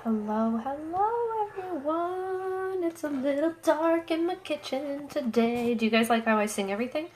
Hello, hello everyone. It's a little dark in my kitchen today. Do you guys like how I sing everything?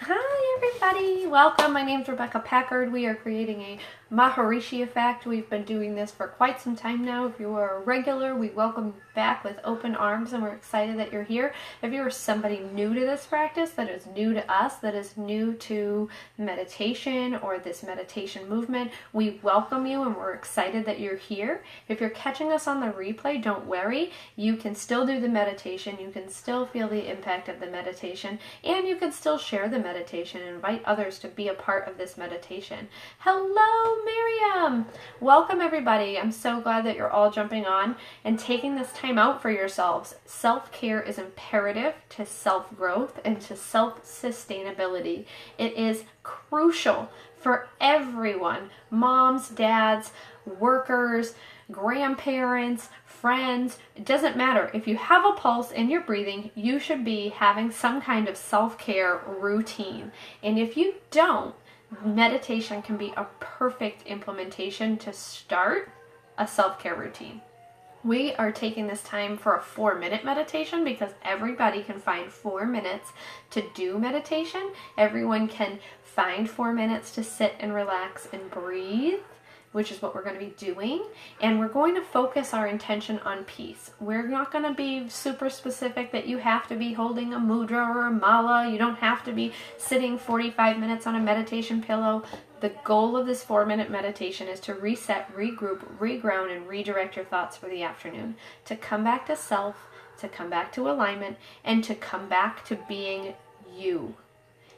Hi everybody, welcome. My name's Rebecca Packard. We are creating a Maharishi effect. We've been doing this for quite some time now. If you are a regular, we welcome you back with open arms and we're excited that you're here. If you are somebody new to this practice, that is new to us, that is new to meditation or this meditation movement, we welcome you and we're excited that you're here. If you're catching us on the replay, don't worry. You can still do the meditation, you can still feel the impact of the meditation, and you can still share the meditation and invite others to be a part of this meditation. Hello, Miriam! Welcome everybody. I'm so glad that you're all jumping on and taking this time out for yourselves. Self-care is imperative to self-growth and to self-sustainability. It is crucial for everyone, moms, dads, workers, grandparents, friends. It doesn't matter. If you have a pulse and you're breathing, you should be having some kind of self-care routine. And if you don't, meditation can be a perfect implementation to start a self-care routine. We are taking this time for a 4-minute meditation because everybody can find 4 minutes to do meditation. Everyone can find 4 minutes to sit and relax and breathe, which is what we're going to be doing. And we're going to focus our intention on peace. We're not going to be super specific that you have to be holding a mudra or a mala. You don't have to be sitting 45 minutes on a meditation pillow. The goal of this 4-minute meditation is to reset, regroup, reground, and redirect your thoughts for the afternoon. To come back to self, to come back to alignment, and to come back to being you.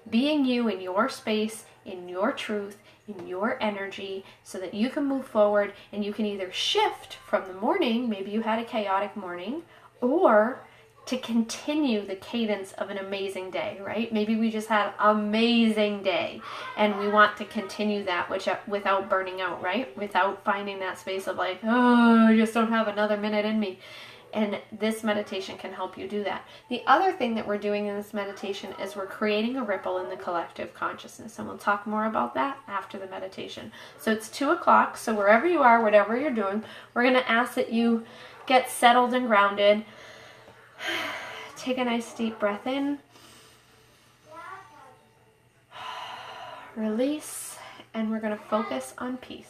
Being you in your space, in your truth, in your energy, so that you can move forward and you can either shift from the morning, maybe you had a chaotic morning, or to continue the cadence of an amazing day, right? Maybe we just had an amazing day and we want to continue that without burning out, right? Without finding that space of like, oh, I just don't have another minute in me. And this meditation can help you do that. The other thing that we're doing in this meditation is we're creating a ripple in the collective consciousness. And we'll talk more about that after the meditation. So it's 2 o'clock. So wherever you are, whatever you're doing, we're going to ask that you get settled and grounded. Take a nice deep breath in. Release. And we're going to focus on peace.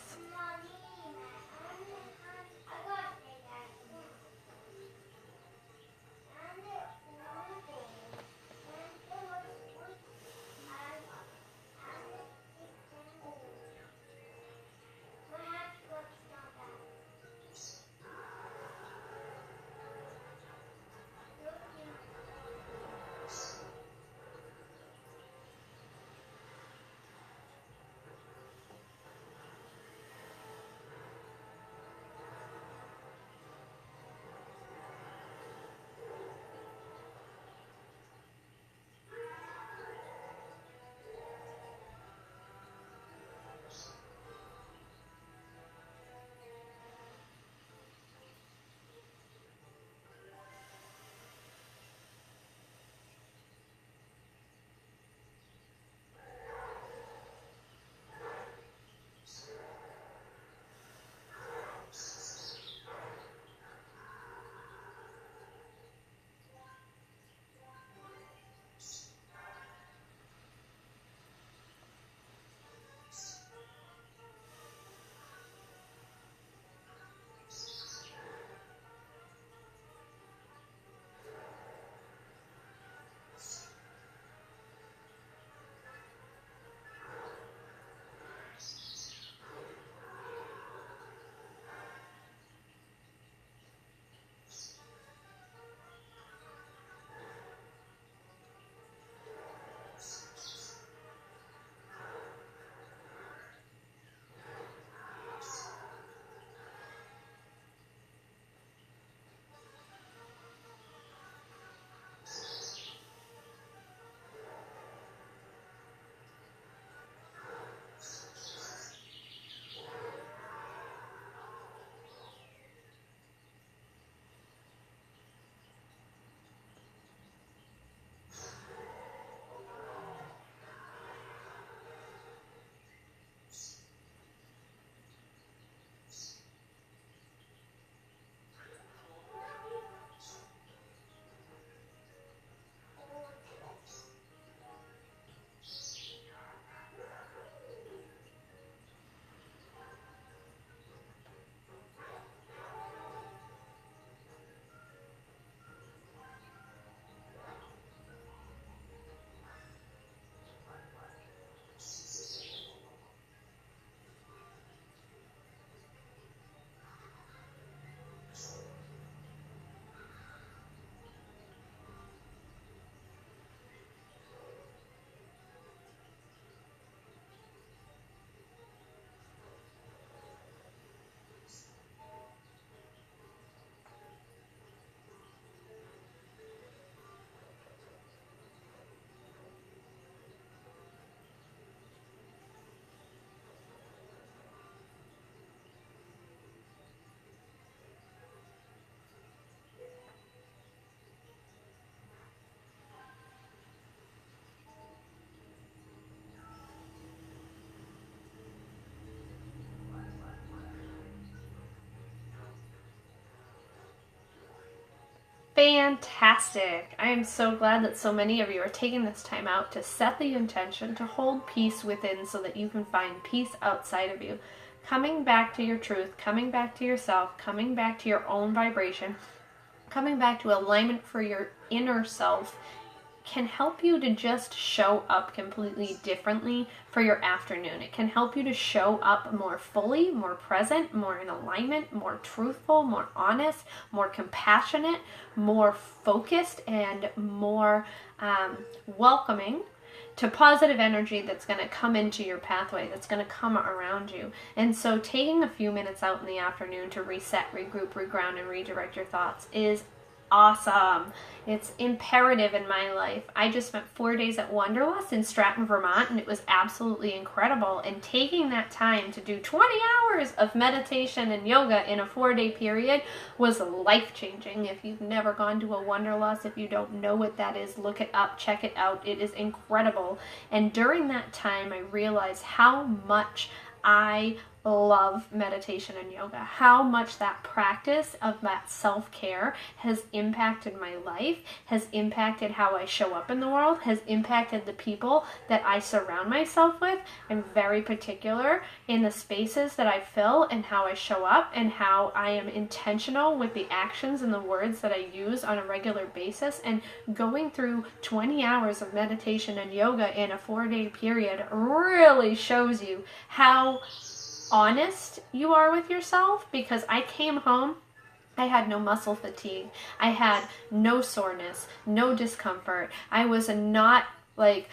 Fantastic. I am so glad that so many of you are taking this time out to set the intention to hold peace within so that you can find peace outside of you. Coming back to your truth, coming back to yourself, coming back to your own vibration, coming back to alignment for your inner self can help you to just show up completely differently for your afternoon. It can help you to show up more fully, more present, more in alignment, more truthful, more honest, more compassionate, more focused, and more welcoming to positive energy that's going to come into your pathway, that's going to come around you. And so taking a few minutes out in the afternoon to reset, regroup, reground, and redirect your thoughts is awesome. It's imperative in my life. I just spent 4 days at Wanderlust in Stratton, Vermont, and it was absolutely incredible. And taking that time to do 20 hours of meditation and yoga in a 4-day period was life-changing. If you've never gone to a Wanderlust, if you don't know what that is, look it up, check it out. It is incredible. And during that time, I realized how much I love meditation and yoga, how much that practice of that self-care has impacted my life, has impacted how I show up in the world, has impacted the people that I surround myself with. I'm very particular in the spaces that I fill and how I show up and how I am intentional with the actions and the words that I use on a regular basis. And going through 20 hours of meditation and yoga in a 4-day period really shows you how honest you are with yourself, because I came home, I had no muscle fatigue, I had no soreness, no discomfort. I was not like,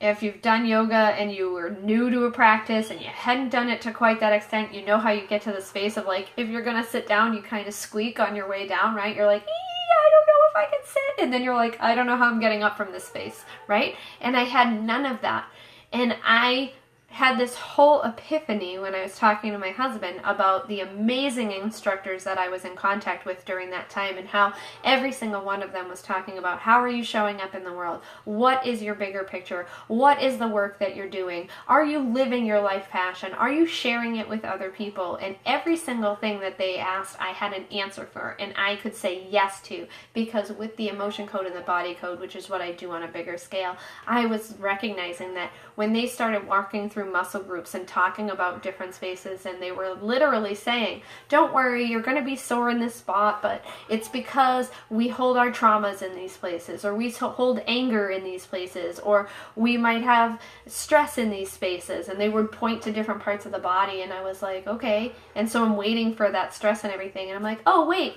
if you've done yoga and you were new to a practice and you hadn't done it to quite that extent, you know how you get to the space of like, if you're gonna sit down, you kind of squeak on your way down, right? You're like, I don't know if I can sit, and then you're like, I don't know how I'm getting up from this space, right? And I had none of that. And I had this whole epiphany when I was talking to my husband about the amazing instructors that I was in contact with during that time, and how every single one of them was talking about, how are you showing up in the world? What is your bigger picture? What is the work that you're doing? Are you living your life passion? Are you sharing it with other people? And every single thing that they asked, I had an answer for, and I could say yes to, because with the emotion code and the body code, which is what I do on a bigger scale, I was recognizing that when they started walking through muscle groups and talking about different spaces, and they were literally saying, don't worry, you're going to be sore in this spot, but it's because we hold our traumas in these places, or we hold anger in these places, or we might have stress in these spaces. And they would point to different parts of the body, and I was like, okay. And so I'm waiting for that stress and everything, and I'm like, oh wait,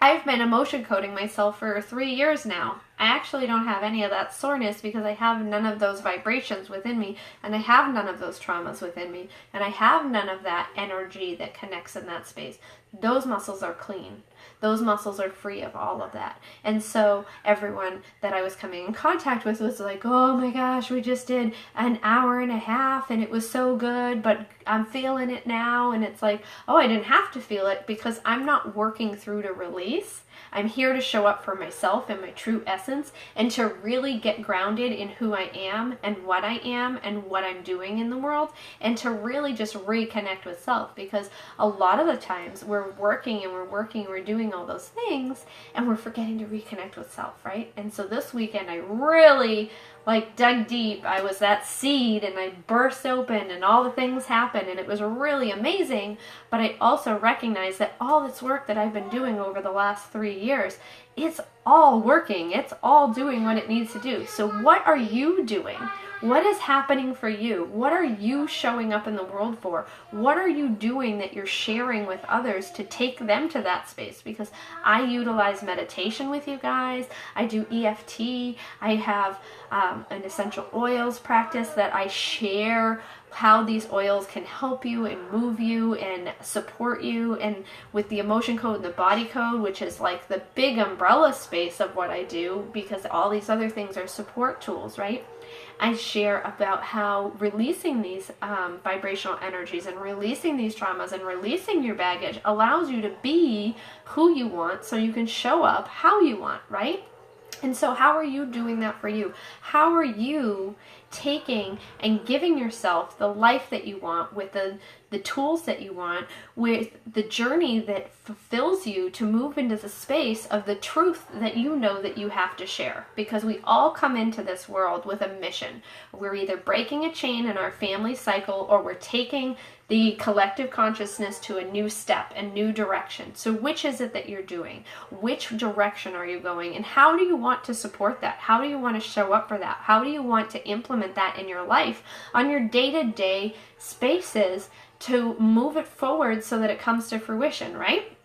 I've been emotion coding myself for 3 years now. I actually don't have any of that soreness because I have none of those vibrations within me, and I have none of those traumas within me, and I have none of that energy that connects in that space. Those muscles are clean. Those muscles are free of all of that. And so everyone that I was coming in contact with was like, oh my gosh, we just did an hour and a half and it was so good, but I'm feeling it now. And it's like, oh, I didn't have to feel it because I'm not working through to release. I'm here to show up for myself and my true essence, and to really get grounded in who I am and what I'm doing in the world, and to really just reconnect with self. Because a lot of the times we're working and we're doing all those things, and we're forgetting to reconnect with self, right? And so this weekend I really dug deep. I was that seed, and I burst open, and all the things happened, and it was really amazing. But I also recognized that all this work that I've been doing over the last 3 years, it's all working. It's all doing what it needs to do. So what are you doing? What is happening for you? What are you showing up in the world for? What are you doing that you're sharing with others to take them to that space? Because I utilize meditation with you guys. I do EFT. I have an essential oils practice that I share how these oils can help you and move you and support you. And with the emotion code and the body code, which is like the big umbrella space of what I do, because all these other things are support tools, right? I share about how releasing these vibrational energies and releasing these traumas and releasing your baggage allows you to be who you want, so you can show up how you want, right? And so how are you doing that for you? How are you taking and giving yourself the life that you want, with the tools that you want, with the journey that fulfills you to move into the space of the truth that you know that you have to share. Because we all come into this world with a mission. We're either breaking a chain in our family cycle, or we're taking the collective consciousness to a new step, a new direction. So which is it that you're doing? Which direction are you going? And how do you want to support that? How do you want to show up for that? How do you want to implement that in your life, on your day-to-day spaces, to move it forward so that it comes to fruition, right?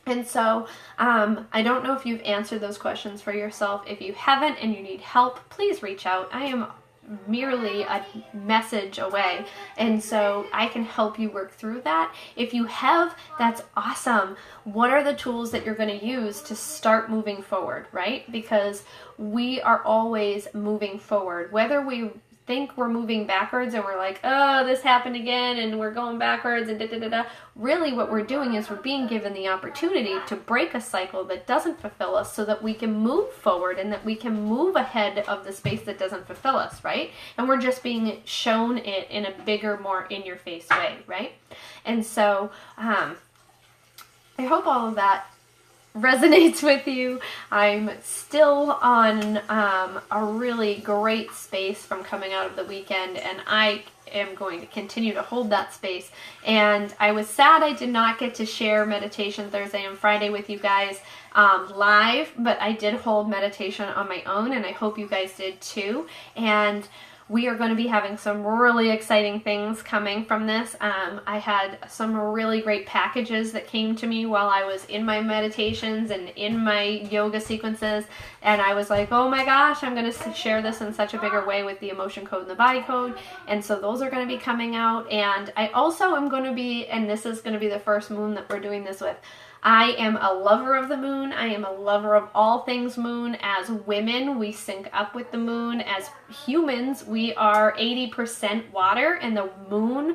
And so I don't know if you've answered those questions for yourself. If you haven't and you need help, please reach out. I am merely a message away, and so I can help you work through that. If you have, that's awesome. What are the tools that you're going to use to start moving forward, right? Because we are always moving forward, whether we think we're moving backwards and we're like, oh, this happened again and we're going backwards and da-da-da-da. Really what we're doing is we're being given the opportunity to break a cycle that doesn't fulfill us, so that we can move forward and that we can move ahead of the space that doesn't fulfill us, right? And we're just being shown it in a bigger, more in-your-face way, right? And so I hope all of that resonates with you. I'm still on a really great space from coming out of the weekend, and I am going to continue to hold that space. And I was sad I did not get to share meditation Thursday and Friday with you guys live, but I did hold meditation on my own, and I hope you guys did too. And we are going to be having some really exciting things coming from this. I had some really great packages that came to me while I was in my meditations and in my yoga sequences, and I was like, oh my gosh, I'm going to share this in such a bigger way with the emotion code and the body code. And so those are going to be coming out. And I also am going to be, and this is going to be the first moon that we're doing this with, I am a lover of the moon. I am a lover of all things moon. As women, we sync up with the moon. As humans, we are 80% water, and the moon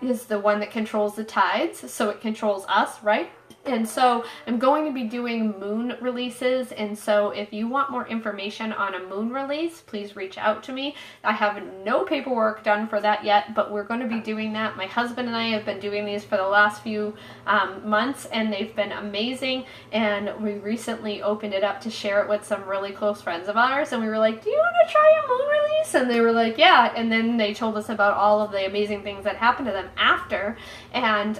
is the one that controls the tides, so it controls us, right? And so I'm going to be doing moon releases, and so if you want more information on a moon release, please reach out to me. I have no paperwork done for that yet, but we're going to be doing that. My husband and I have been doing these for the last few months, and they've been amazing, and we recently opened it up to share it with some really close friends of ours, and we were like, do you want to try a moon release? And they were like, yeah, and then they told us about all of the amazing things that happened to them after, and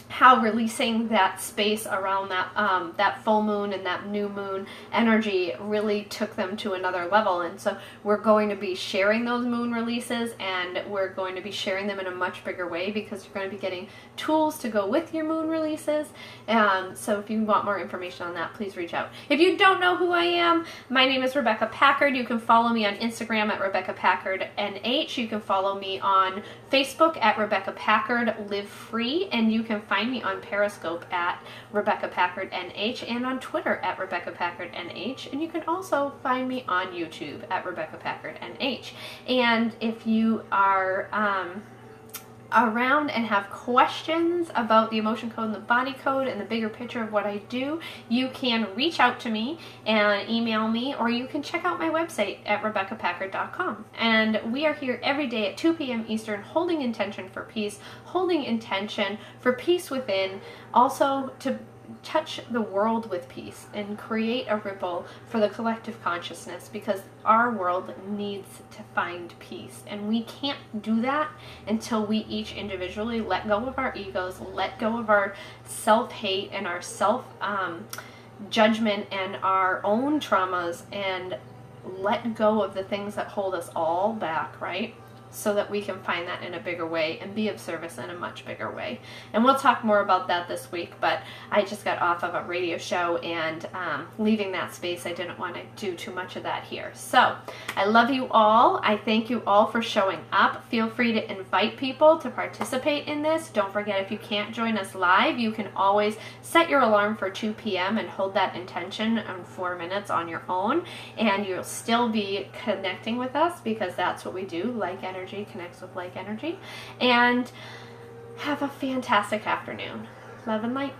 how releasing that space around that that full moon and that new moon energy really took them to another level. And so we're going to be sharing those moon releases, and we're going to be sharing them in a much bigger way, because you're going to be getting tools to go with your moon releases. So if you want more information on that, please reach out. If you don't know who I am, my name is Rebecca Packard. You can follow me on Instagram at Rebecca Packard NH. You can follow me on Facebook at Rebecca Packard Live Free, and you can find me on Periscope at Rebecca Packard NH, and on Twitter at Rebecca Packard NH, and you can also find me on YouTube at Rebecca Packard NH. And if you are around and have questions about the emotion code and the body code and the bigger picture of what I do, you can reach out to me and email me, or you can check out my website at RebeccaPackard.com. And we are here every day at 2 p.m. Eastern, holding intention for peace, holding intention for peace within, also to touch the world with peace and create a ripple for the collective consciousness, because our world needs to find peace, and we can't do that until we each individually let go of our egos, let go of our self-hate and our self-judgment and our own traumas, and let go of the things that hold us all back, right? So that we can find that in a bigger way and be of service in a much bigger way. And we'll talk more about that this week, but I just got off of a radio show, and leaving that space, I didn't want to do too much of that here. So I love you all. I thank you all for showing up. Feel free to invite people to participate in this. Don't forget, if you can't join us live, you can always set your alarm for 2 p.m. and hold that intention in 4 minutes on your own, and you'll still be connecting with us, because that's what we do. Like energy connects with like energy. And have a fantastic afternoon. Love and light.